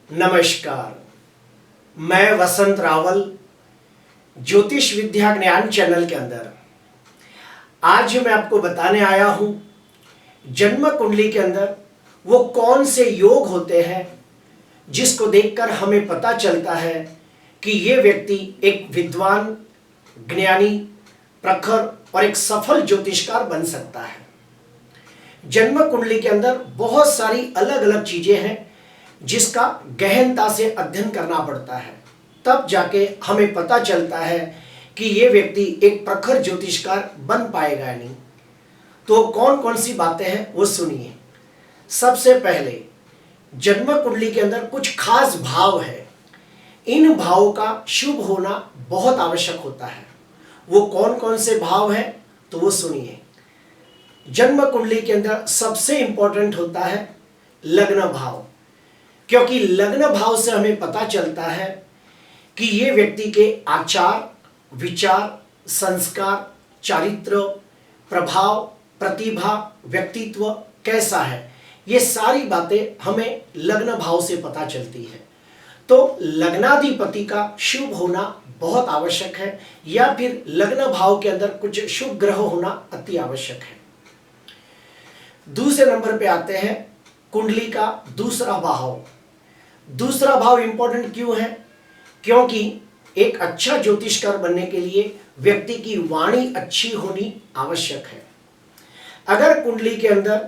नमस्कार। मैं वसंत रावल ज्योतिष विद्या ज्ञान चैनल के अंदर आज मैं आपको बताने आया हूं जन्म कुंडली के अंदर वो कौन से योग होते हैं जिसको देखकर हमें पता चलता है कि ये व्यक्ति एक विद्वान, ज्ञानी, प्रखर और एक सफल ज्योतिषकार बन सकता है। जन्म कुंडली के अंदर बहुत सारी अलग अलग चीजें हैं जिसका गहनता से अध्ययन करना पड़ता है, तब जाके हमें पता चलता है कि ये व्यक्ति एक प्रखर ज्योतिषकार बन पाएगा या नहीं। तो कौन कौन सी बातें हैं वो सुनिए। सबसे पहले जन्म कुंडली के अंदर कुछ खास भाव है, इन भावों का शुभ होना बहुत आवश्यक होता है। वो कौन कौन से भाव हैं तो वो सुनिए। जन्म कुंडली के अंदर सबसे इंपॉर्टेंट होता है लग्न भाव, क्योंकि लग्न भाव से हमें पता चलता है कि ये व्यक्ति के आचार, विचार, संस्कार, चारित्र, प्रभाव, प्रतिभा, व्यक्तित्व कैसा है, ये सारी बातें हमें लग्न भाव से पता चलती है। तो लग्नाधिपति का शुभ होना बहुत आवश्यक है, या फिर लग्न भाव के अंदर कुछ शुभ ग्रह होना अति आवश्यक है। दूसरे नंबर पे आते हैं कुंडली का दूसरा भाव। दूसरा भाव इंपॉर्टेंट क्यों है? क्योंकि एक अच्छा ज्योतिषकार बनने के लिए व्यक्ति की वाणी अच्छी होनी आवश्यक है। अगर कुंडली के अंदर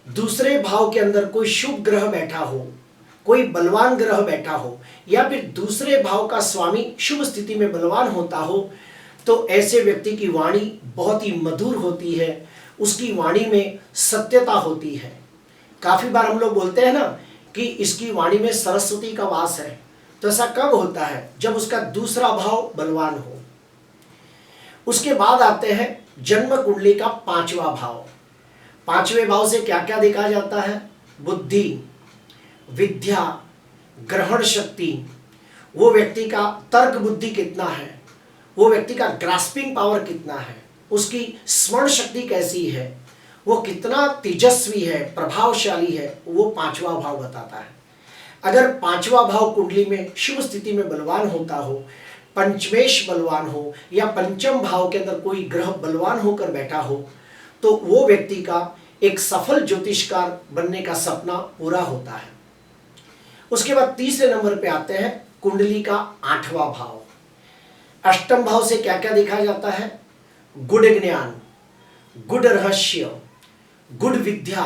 दूसरे भाव के अंदर कोई शुभ ग्रह बैठा हो, कोई बलवान ग्रह बैठा हो, या फिर दूसरे भाव का स्वामी शुभ स्थिति में बलवान होता हो, तो ऐसे व्यक्ति की वाणी बहुत ही मधुर होती है, उसकी वाणी में सत्यता होती है। काफी बार हम लोग बोलते हैं ना कि इसकी वाणी में सरस्वती का वास है, तो ऐसा कब होता है? जब उसका दूसरा भाव बलवान हो। उसके बाद आते हैं जन्म कुंडली का पांचवा भाव। पांचवें भाव से क्या क्या देखा जाता है? बुद्धि, विद्या, ग्रहण शक्ति, वो व्यक्ति का तर्क बुद्धि कितना है, वो व्यक्ति का ग्रास्पिंग पावर कितना है, उसकी स्मरण शक्ति कैसी है, वो कितना तेजस्वी है, प्रभावशाली है, वो पांचवा भाव बताता है। अगर पांचवा भाव कुंडली में शुभ स्थिति में बलवान होता हो, पंचमेश बलवान हो, या पंचम भाव के अंदर कोई ग्रह बलवान होकर बैठा हो, तो वो व्यक्ति का एक सफल ज्योतिषकार बनने का सपना पूरा होता है। उसके बाद तीसरे नंबर पे आते हैं कुंडली का आठवां भाव। अष्टम भाव से क्या क्या देखा जाता है? गुड़ ज्ञान, गुड़ रहस्य, गुड़ विद्या।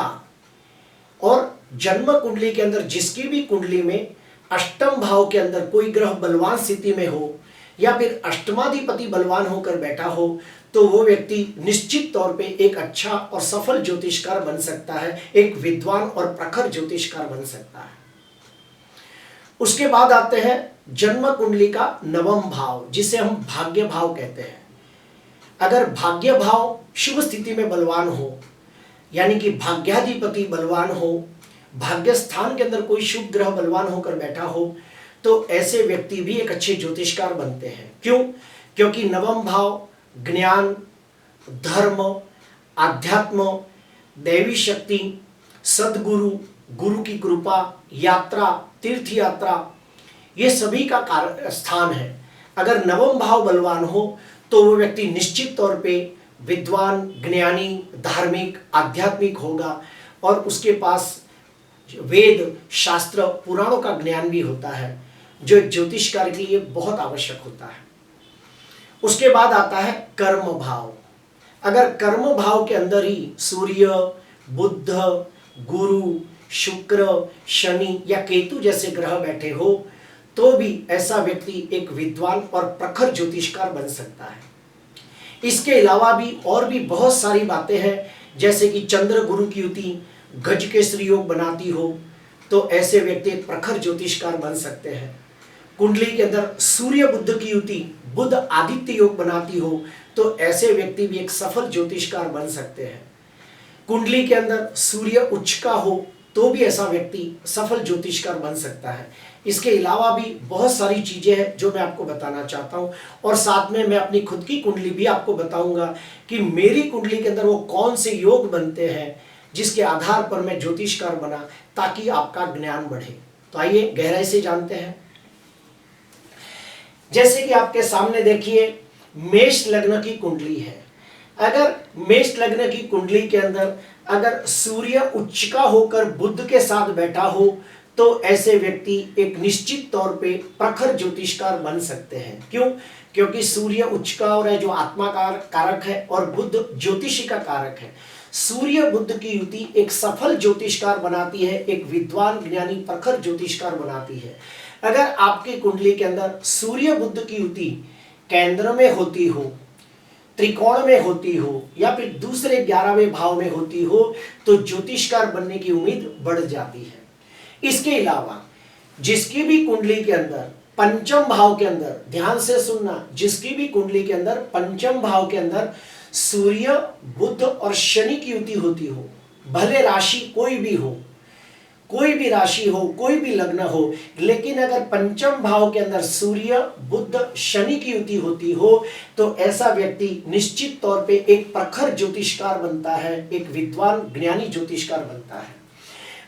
और जन्म कुंडली के अंदर जिसकी भी कुंडली में अष्टम भाव के अंदर कोई ग्रह बलवान स्थिति में हो, या फिर अष्टमाधिपति बलवान होकर बैठा हो, तो वो व्यक्ति निश्चित तौर पे एक अच्छा और सफल ज्योतिषकार बन सकता है, एक विद्वान और प्रखर ज्योतिषकार बन सकता है। उसके बाद आते हैं जन्म कुंडली का नवम भाव, जिसे हम भाग्य भाव कहते हैं। अगर भाग्य भाव शुभ स्थिति में बलवान हो, यानी कि भाग्याधिपति बलवान हो, भाग्य स्थान के अंदर कोई शुभ ग्रह बलवान होकर बैठा हो, तो ऐसे व्यक्ति भी एक अच्छे ज्योतिषकार बनते हैं। क्यों? क्योंकि नवम भाव ज्ञान, धर्म, आध्यात्म, दैवी शक्ति, सद्गुरु, गुरु की कृपा, यात्रा, तीर्थ यात्रा, ये सभी का स्थान है। अगर नवम भाव बलवान हो तो वो व्यक्ति निश्चित तौर पे विद्वान, ज्ञानी, धार्मिक, आध्यात्मिक होगा, और उसके पास वेद, शास्त्र, पुराणों का ज्ञान भी होता है, जो एक ज्योतिषकार के लिए बहुत आवश्यक होता है। उसके बाद आता है कर्म भाव। अगर कर्म भाव के अंदर ही सूर्य, बुध, गुरु, शुक्र, शनि या केतु जैसे ग्रह बैठे हो, तो भी ऐसा व्यक्ति एक विद्वान और प्रखर ज्योतिषकार बन सकता है। इसके अलावा भी और भी बहुत सारी बातें हैं, जैसे कि चंद्र गुरु की युति गज केसरी योग बनाती हो, तो ऐसे व्यक्ति एक प्रखर ज्योतिषकार बन सकते हैं। कुंडली के अंदर सूर्य बुध की युति बुध आदित्य योग बनाती हो, तो ऐसे व्यक्ति भी एक सफल ज्योतिषकार बन सकते हैं। कुंडली के अंदर सूर्य उच्च का हो, तो भी ऐसा व्यक्ति सफल ज्योतिषकार बन सकता है। इसके अलावा भी बहुत सारी चीजें हैं जो मैं आपको बताना चाहता हूं, और साथ में मैं अपनी खुद की कुंडली भी आपको बताऊंगा कि मेरी कुंडली के अंदर वो कौन से योग बनते हैं जिसके आधार पर मैं ज्योतिषकार बना, ताकि आपका ज्ञान बढ़े। तो आइए गहराई से जानते हैं। जैसे कि आपके सामने देखिए मेष लग्न की कुंडली है। अगर मेष लग्न की कुंडली के अंदर अगर सूर्य उच्च का होकर बुध के साथ बैठा हो तो ऐसे व्यक्ति एक निश्चित तौर पे प्रखर ज्योतिषकार बन सकते हैं। क्यों? क्योंकि सूर्य उच्च का और है जो आत्मा कारक है और बुध ज्योतिषी का कारक है। सूर्य बुध की युति एक सफल ज्योतिषकार बनाती है, एक विद्वान ज्ञानी प्रखर ज्योतिषकार बनाती है। अगर आपकी कुंडली के अंदर सूर्य बुध की युति केंद्र में होती हो, त्रिकोण में होती हो या फिर दूसरे 11वें भाव में होती हो तो ज्योतिषकार बनने की उम्मीद बढ़ जाती है। इसके अलावा जिसकी भी कुंडली के अंदर पंचम भाव के अंदर, ध्यान से सुनना, जिसकी भी कुंडली के अंदर पंचम भाव के अंदर सूर्य बुध और शनि की युति होती हो, भले राशि कोई भी हो, कोई भी राशि हो, कोई भी लग्न हो, लेकिन अगर पंचम भाव के अंदर सूर्य बुध शनि की युति होती हो तो ऐसा व्यक्ति निश्चित तौर पे एक प्रखर ज्योतिषकार बनता है, एक विद्वान ज्ञानी ज्योतिषकार बनता है।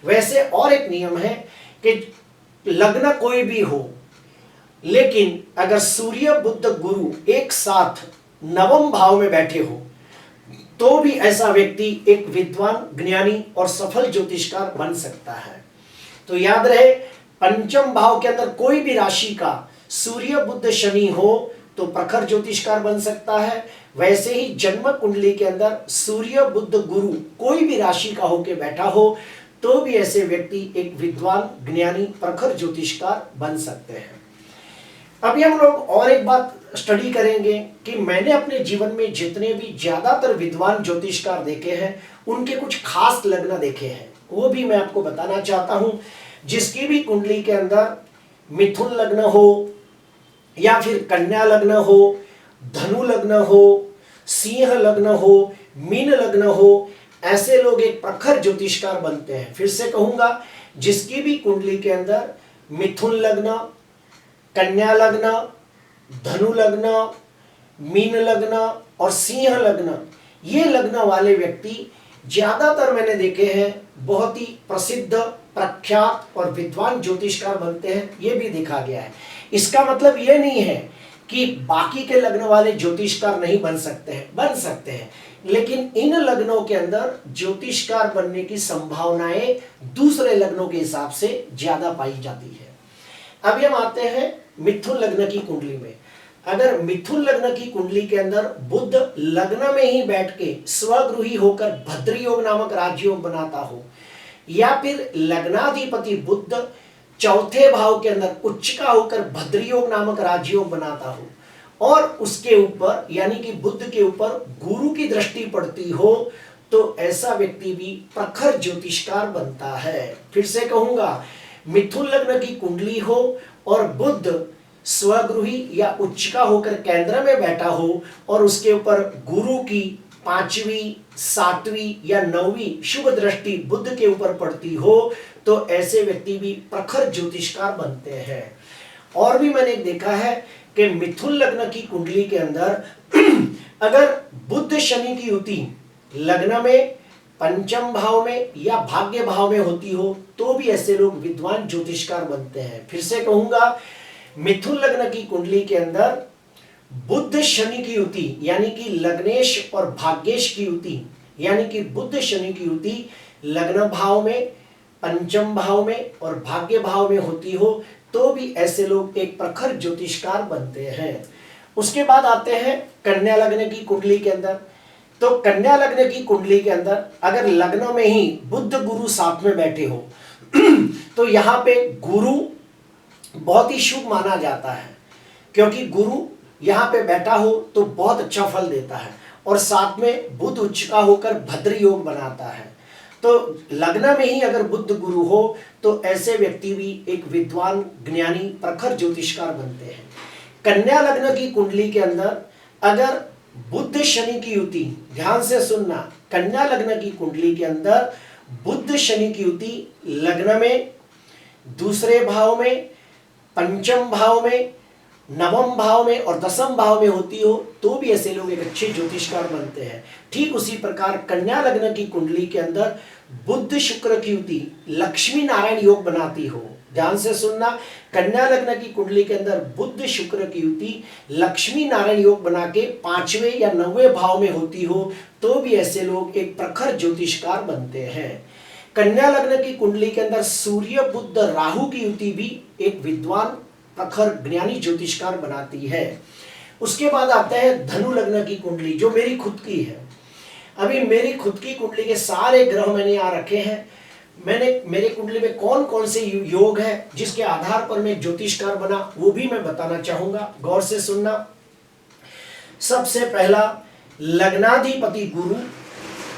वैसे और एक नियम है कि लग्न कोई भी हो, लेकिन अगर सूर्य बुध गुरु एक साथ नवम भाव में बैठे हो तो भी ऐसा व्यक्ति एक विद्वान ज्ञानी और सफल ज्योतिषकार बन सकता है। तो याद रहे, पंचम भाव के अंदर कोई भी राशि का सूर्य बुध शनि हो तो प्रखर ज्योतिषकार बन सकता है। वैसे ही जन्म कुंडली के अंदर सूर्य बुध गुरु कोई भी राशि का होकर बैठा हो तो भी ऐसे व्यक्ति एक विद्वान ज्ञानी प्रखर ज्योतिषकार बन सकते हैं। अभी हम लोग और एक बात स्टडी करेंगे कि मैंने अपने जीवन में जितने भी ज्यादातर विद्वान ज्योतिषकार देखे हैं उनके कुछ खास लग्न देखे हैं, वो भी मैं आपको बताना चाहता हूं। जिसकी भी कुंडली के अंदर मिथुन लग्न हो या फिर कन्या लग्न हो, धनु लग्न हो, सिंह लग्न हो, मीन लग्न हो, ऐसे लोग एक प्रखर ज्योतिषकार बनते हैं। फिर से कहूंगा, जिसकी भी कुंडली के अंदर मिथुन लग्न, कन्या लग्न, धनु लग्न, मीन लग्न और सिंह लग्न, ये लग्न वाले व्यक्ति ज्यादातर मैंने देखे हैं बहुत ही प्रसिद्ध, प्रख्यात और विद्वान ज्योतिषकार बनते हैं। ये भी देखा गया है। इसका मतलब ये नहीं है कि बाकी के लग्न वाले ज्योतिषकार नहीं बन सकते हैं, बन सकते हैं, लेकिन इन लग्नों के अंदर ज्योतिषकार बनने की संभावनाएं दूसरे लग्नों के हिसाब से ज्यादा पाई जाती है। अभी हम आते हैं मिथुन लग्न की कुंडली में। अगर मिथुन लग्न की कुंडली के अंदर बुध लग्न में ही बैठ के स्वगृही होकर भद्र योग नामक राजयोग बनाता हो या फिर लग्नाधिपति बुध चौथे भाव के अंदर उच्च का होकर भद्र योग नामक राजयोग बनाता हो और उसके ऊपर यानी कि बुध के ऊपर गुरु की दृष्टि पड़ती हो तो ऐसा व्यक्ति भी प्रखर ज्योतिषकार बनता है। फिर से कहूंगा, मिथुन लग्न की कुंडली हो और बुध स्वगृही या उच्च का होकर केंद्र में बैठा हो और उसके ऊपर गुरु की 5वीं, 7वीं या 9वीं शुभ दृष्टि बुध के ऊपर पड़ती हो तो ऐसे व्यक्ति भी प्रखर ज्योतिषकार बनते हैं। और भी मैंने देखा है कि मिथुन लग्न की कुंडली के अंदर अगर बुध शनि की युति लग्न में, पंचम भाव में या भाग्य भाव में होती हो तो भी ऐसे लोग विद्वान ज्योतिषकार बनते हैं। फिर से कहूंगा, मिथुन लग्न की कुंडली के अंदर बुध शनि की युति यानी कि लग्नेश और भाग्येश की युति यानी कि बुध शनि की युति लग्न भाव में, पंचम भाव में और भाग्य भाव में होती हो तो भी ऐसे लोग एक प्रखर ज्योतिषकार बनते हैं। उसके बाद आते हैं कन्या लग्न की कुंडली के अंदर। तो कन्या लग्न की कुंडली के अंदर अगर लग्न में ही बुध गुरु साथ में बैठे हो तो यहाँ पे गुरु बहुत ही शुभ माना जाता है, क्योंकि गुरु यहाँ पे बैठा हो तो बहुत अच्छा फल देता है और साथ में बुध उच्च का होकर भद्र योग बनाता है। तो लग्न में ही अगर बुध गुरु हो तो ऐसे व्यक्ति भी एक विद्वान ज्ञानी प्रखर ज्योतिषकार बनते हैं। कन्या लग्न की कुंडली के अंदर अगर बुध शनि की युति, ध्यान से सुनना, कन्या लग्न की कुंडली के अंदर बुध शनि की युति लग्न में, दूसरे भाव में, पंचम भाव में नवम भाव में और दसम भाव में होती हो तो भी ऐसे लोग एक अच्छे ज्योतिषकार बनते हैं। ठीक उसी प्रकार कन्या लग्न की कुंडली के अंदर बुध शुक्र की युति लक्ष्मी नारायण योग बनाती हो, ध्यान से सुनना, कन्या लग्न की कुंडली के अंदर बुध शुक्र की युति लक्ष्मी नारायण योग बना के 5वें या 9वें भाव में होती हो तो भी ऐसे लोग एक प्रखर ज्योतिषकार बनते हैं। कन्या लग्न की कुंडली के अंदर सूर्य बुध राहु की युति भी एक विद्वान प्रखर ज्ञानी ज्योतिषकार बनाती है। उसके बाद आता है धनु लग्न की कुंडली जो मेरी खुद की है। अभी मेरी खुद की कुंडली के सारे ग्रह मैंने यहाँ रखे हैं। मैंने मेरे कुंडली में कौन कौन से योग है जिसके आधार पर मैं ज्योतिषकार बना वो भी मैं बताना चाहूंगा, गौर से सुनना। सबसे पहला, लग्नाधिपति गुरु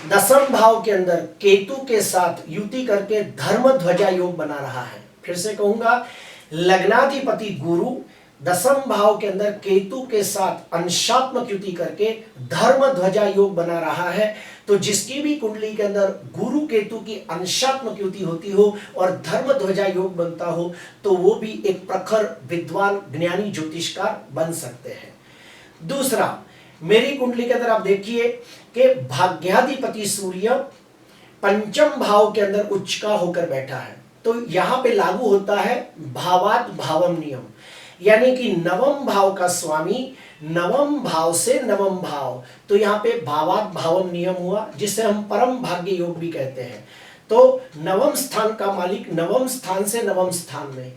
दसम भाव के अंदर केतु के साथ युति करके धर्म ध्वजा योग बना रहा है। फिर से कहूंगा, लग्नाधिपति गुरु दसम भाव के अंदर केतु के साथ अंशात्मक युति करके धर्म ध्वजा योग बना रहा है। तो जिसकी भी कुंडली के अंदर गुरु केतु की अंशात्मक युति होती हो और धर्म ध्वजा योग बनता हो तो वो भी एक प्रखर विद्वान ज्ञानी ज्योतिषकार बन सकते हैं। दूसरा, मेरी कुंडली के अंदर आप देखिए कि भाग्याधिपति सूर्य पंचम भाव के अंदर उच्च का होकर बैठा है। तो यहां पे लागू होता है भावात भावम नियम, यानी कि नवम भाव का स्वामी नवम भाव से नवम भाव, तो यहाँ पे भावात भावम नियम हुआ जिसे हम परम भाग्य योग भी कहते हैं। तो नवम स्थान का मालिक नवम स्थान से नवम स्थान में,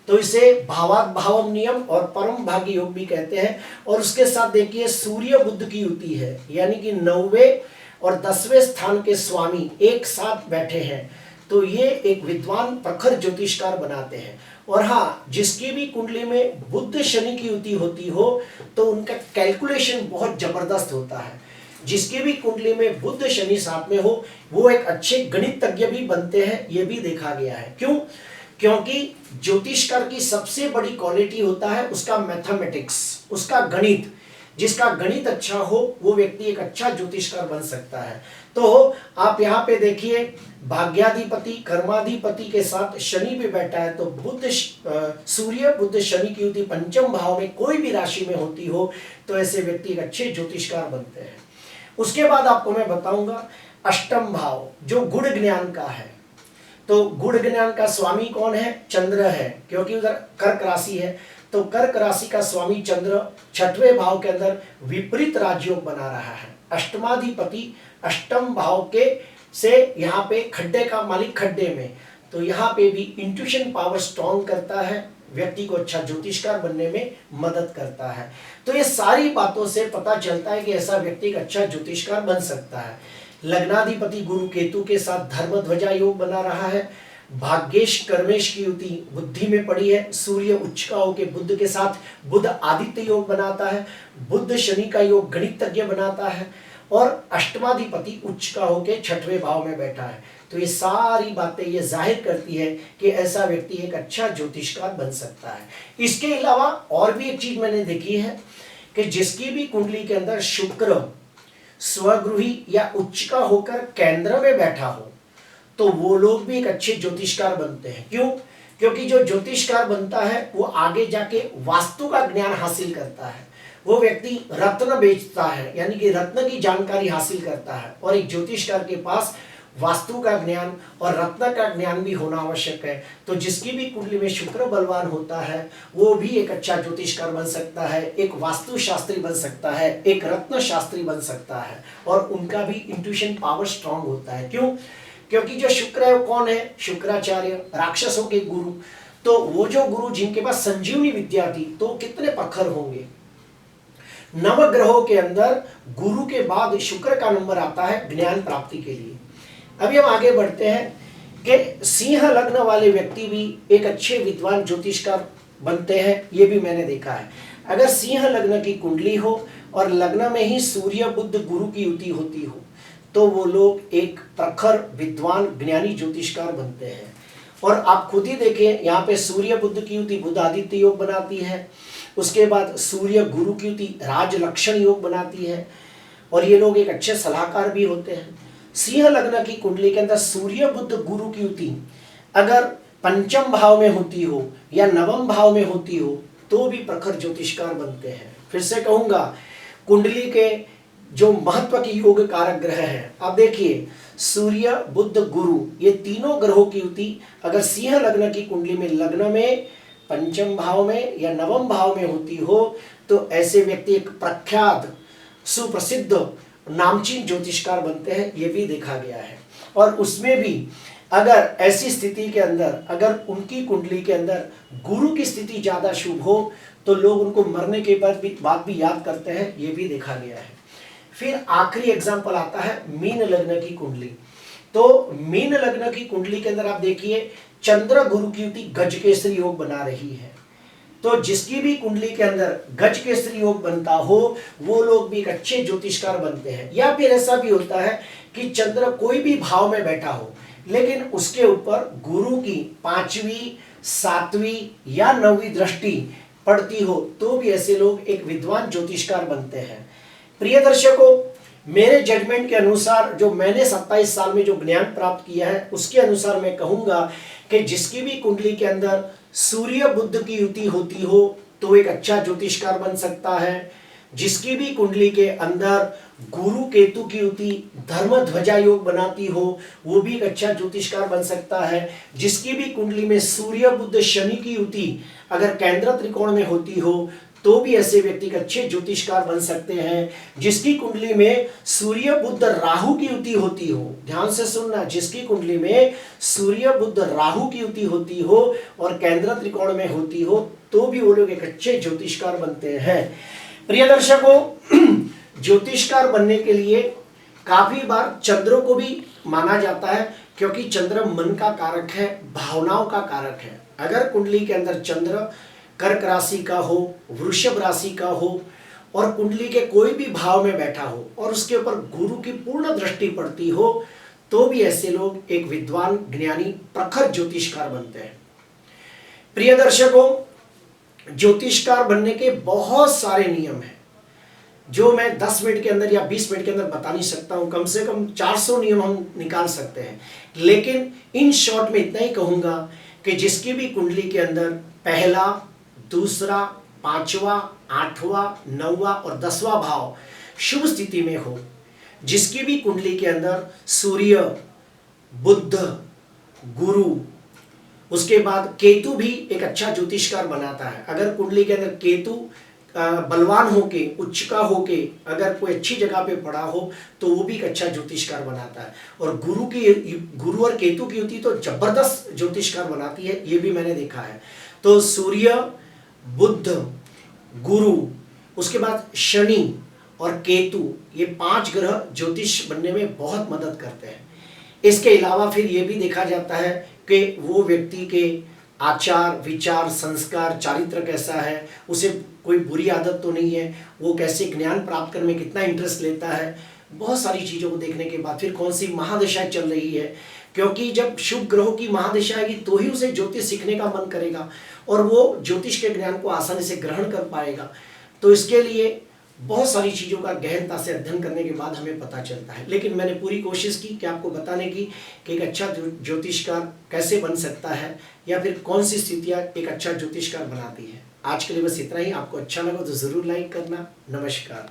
तो इसे भावात भावम नियम और परम भाग्य योग भी कहते हैं। और उसके साथ देखिए सूर्य बुध की युति है, यानी कि 9वें और 10वें स्थान के स्वामी एक साथ बैठे हैं, तो ये एक विद्वान प्रखर ज्योतिषकार बनाते हैं। और हाँ, जिसकी भी कुंडली में बुध शनि की युति होती हो तो उनका कैलकुलेशन बहुत जबरदस्त होता है। जिसकी भी कुंडली में बुध शनि साथ में हो वो एक अच्छे गणितज्ञ भी बनते हैं, ये भी देखा गया है। क्यों? क्योंकि ज्योतिषकार की सबसे बड़ी क्वालिटी होता है उसका मैथमेटिक्स, उसका गणित। जिसका गणित अच्छा हो वो व्यक्ति एक अच्छा ज्योतिषकार बन सकता है। तो आप यहाँ पे देखिए भाग्याधिपति कर्माधिपति के साथ शनि भी बैठा है, तो बुध सूर्य बुध शनि की युति पंचम भाव में कोई भी राशि में होती हो तो ऐसे व्यक्ति एक अच्छे ज्योतिषकार बनते हैं। उसके बाद आपको मैं बताऊंगा अष्टम भाव जो गुण ज्ञान का है। तो गुण ज्ञान का स्वामी कौन है? चंद्र है, क्योंकि उधर कर्क राशि है। तो कर्क राशि का स्वामी चंद्र 6वें भाव के अंदर विपरीत राजयोग बना रहा है। अष्टमाधिपति अष्टम भाव के से यहाँ पे खड्डे का मालिक खड्डे में, तो यहाँ पे भी इंट्यूशन पावर स्ट्रॉन्ग करता है, व्यक्ति को अच्छा ज्योतिषकार बनने में मदद करता है। तो ये सारी बातों से पता चलता है कि ऐसा व्यक्ति एक अच्छा ज्योतिषकार बन सकता है। लग्नाधिपति गुरु केतु के साथ धर्म ध्वजा योग बना रहा है। भाग्येश कर्मेश की युति बुद्धि में पड़ी है। सूर्य उच्च का होकर बुध के साथ बुध आदित्य योग बनाता है। बुध शनि का योग गणितज्ञ बनाता है। और अष्टमाधिपति उच्च का होकर 6वें भाव में बैठा है। तो ये सारी बातें ये जाहिर करती है कि ऐसा व्यक्ति एक अच्छा ज्योतिषकार बन सकता है। इसके अलावा और भी एक चीज मैंने देखी है कि जिसकी भी कुंडली के अंदर शुक्र स्वगृही या उच्च का होकर केंद्र में बैठा हो तो वो लोग भी एक अच्छे ज्योतिषकार बनते हैं। क्यों? क्योंकि जो ज्योतिषकार बनता है वो आगे जाके वास्तु का ज्ञान हासिल करता है। वो व्यक्ति रत्न बेचता है, यानी कि रत्न की जानकारी हासिल करता है। और एक ज्योतिषकार के पास वास्तु का ज्ञान और रत्न का ज्ञान भी होना आवश्यक है। तो जिसकी भी कुंडली में शुक्र बलवान होता है वो भी एक अच्छा ज्योतिषकार बन सकता है, एक वास्तु शास्त्री बन सकता है, एक रत्न शास्त्री बन सकता है। और उनका भी इंट्यूशन पावर स्ट्रांग होता है। क्यों? क्योंकि जो शुक्र है वो कौन है? शुक्राचार्य, राक्षसों के गुरु। तो वो जो गुरु जिनके पास संजीवनी विद्या थी तो कितने प्रखर होंगे। नवग्रहों के अंदर गुरु के बाद शुक्र का नंबर आता है ज्ञान प्राप्ति के लिए। अभी हम आगे बढ़ते हैं कि सिंह लग्न वाले व्यक्ति भी एक अच्छे विद्वान ज्योतिषकार बनते हैं, ये भी मैंने देखा है। अगर सिंह लग्न की कुंडली हो और लग्न में ही सूर्य बुध गुरु की युति होती हो तो वो लोग एक प्रखर विद्वान ज्ञानी ज्योतिषकार बनते हैं। और आप खुद ही देखें, यहाँ पे सूर्य बुध की युति बुध आदित्य योग बनाती है। उसके बाद सूर्य गुरु की युति राज लक्षण योग बनाती है। और ये लोग एक अच्छे सलाहकार भी होते हैं। सिंह लग्न की कुंडली के अंदर सूर्य बुध गुरु की युति अगर पंचम भाव में होती हो या नवम भाव में होती हो तो भी प्रखर ज्योतिषकार बनते हैं। फिर से कहूंगा, कुंडली के जो महत्व की योग कारक ग्रह हैं, आप देखिए सूर्य बुध गुरु, ये तीनों ग्रहों की युति अगर सिंह लग्न की कुंडली में, लग्न में, पंचम भाव में या नवम भाव में होती हो तो ऐसे व्यक्ति एक प्रख्यात सुप्रसिद्ध नामचीन ज्योतिषकार बनते हैं, ये भी देखा गया है। और उसमें भी अगर ऐसी स्थिति के अंदर, अगर उनकी कुंडली के अंदर गुरु की स्थिति ज्यादा शुभ हो तो लोग उनको मरने के बाद भी याद करते हैं, ये भी देखा गया है। फिर आखिरी एग्जाम्पल आता है मीन लग्न की कुंडली। तो मीन लग्न की कुंडली के अंदर आप देखिए चंद्र गुरु की युति गजकेसरी योग बना रही है। तो जिसकी भी कुंडली के अंदर गजकेसरी योग बनता हो वो लोग भी एक अच्छे ज्योतिषकार बनते हैं। या फिर ऐसा भी होता है कि चंद्र कोई भी भाव में बैठा हो लेकिन उसके ऊपर गुरु की 5वीं 7वीं या 9वीं दृष्टि पड़ती हो तो भी ऐसे लोग एक विद्वान ज्योतिषकार बनते हैं। प्रिय दर्शकों, मेरे जजमेंट के अनुसार जो मैंने 27 साल में जो ज्ञान प्राप्त किया है उसके अनुसार मैं कहूंगा कि जिसकी भी कुंडली के अंदर सूर्य बुध की युति होती हो तो एक अच्छा ज्योतिषकार बन सकता है। जिसकी भी कुंडली के अंदर गुरु केतु की युति धर्म ध्वजा योग बनाती हो वो भी एक अच्छा ज्योतिषकार बन सकता है। जिसकी भी कुंडली में सूर्य बुध शनि की युति अगर केंद्र त्रिकोण में होती हो तो भी ऐसे व्यक्ति के अच्छे ज्योतिषकार बन सकते हैं। जिसकी कुंडली में सूर्य बुध राहु की युति होती हो, ध्यान से सुनना, जिसकी कुंडली में सूर्य बुध राहु की युति होती हो और केंद्र त्रिकोण में होती हो तो भी वो लोग एक अच्छे ज्योतिषकार बनते हैं। प्रिय दर्शकों, ज्योतिषकार बनने के लिए काफी बार चंद्र को भी माना जाता है क्योंकि चंद्र मन का कारक है, भावनाओं का कारक है। अगर कुंडली के अंदर चंद्र कर्क राशि का हो, वृषभ राशि का हो और कुंडली के कोई भी भाव में बैठा हो और उसके ऊपर गुरु की पूर्ण दृष्टि पड़ती हो तो भी ऐसे लोग एक विद्वान ज्ञानी प्रखर ज्योतिषकार बनते हैं। प्रिय दर्शकों, ज्योतिषकार बनने के बहुत सारे नियम हैं जो मैं 10 मिनट के अंदर या 20 मिनट के अंदर बता नहीं सकता हूं। कम से कम 400 नियम हम निकाल सकते हैं, लेकिन इन शॉर्ट में इतना ही कहूंगा कि जिसकी भी कुंडली के अंदर पहला, दूसरा, 5वां, 8वां, 9वां और 10वां भाव शुभ स्थिति में हो, जिसकी भी कुंडली के अंदर सूर्य बुध गुरु, उसके बाद केतु भी एक अच्छा ज्योतिषकार बनाता है। अगर कुंडली के अंदर केतु बलवान होके, उच्च का होके अगर कोई अच्छी जगह पे पड़ा हो तो वो भी एक अच्छा ज्योतिषकार बनाता है। और गुरु और केतु की युति तो जबरदस्त ज्योतिषकार बनाती है, ये भी मैंने देखा है। तो सूर्य बुध गुरु, उसके बाद शनि और केतु, ये 5 ग्रह ज्योतिष बनने में बहुत मदद करते हैं। इसके अलावा फिर ये भी देखा जाता है कि वो व्यक्ति के आचार विचार संस्कार चारित्र कैसा है, उसे कोई बुरी आदत तो नहीं है, वो कैसे ज्ञान प्राप्त करने में कितना इंटरेस्ट लेता है। बहुत सारी चीज़ों को देखने के बाद फिर कौन सी महादशा चल रही है, क्योंकि जब शुभ ग्रहों की महादशा आएगी तो ही उसे ज्योतिष सीखने का मन करेगा और वो ज्योतिष के ज्ञान को आसानी से ग्रहण कर पाएगा। तो इसके लिए बहुत सारी चीज़ों का गहनता से अध्ययन करने के बाद हमें पता चलता है। लेकिन मैंने पूरी कोशिश की कि आपको बताने की कि एक अच्छा ज्योतिषकार कैसे बन सकता है या फिर कौन सी स्थितियाँ एक अच्छा ज्योतिषकार बनाती है। आज के लिए बस इतना ही। आपको अच्छा लगा तो ज़रूर लाइक करना। नमस्कार।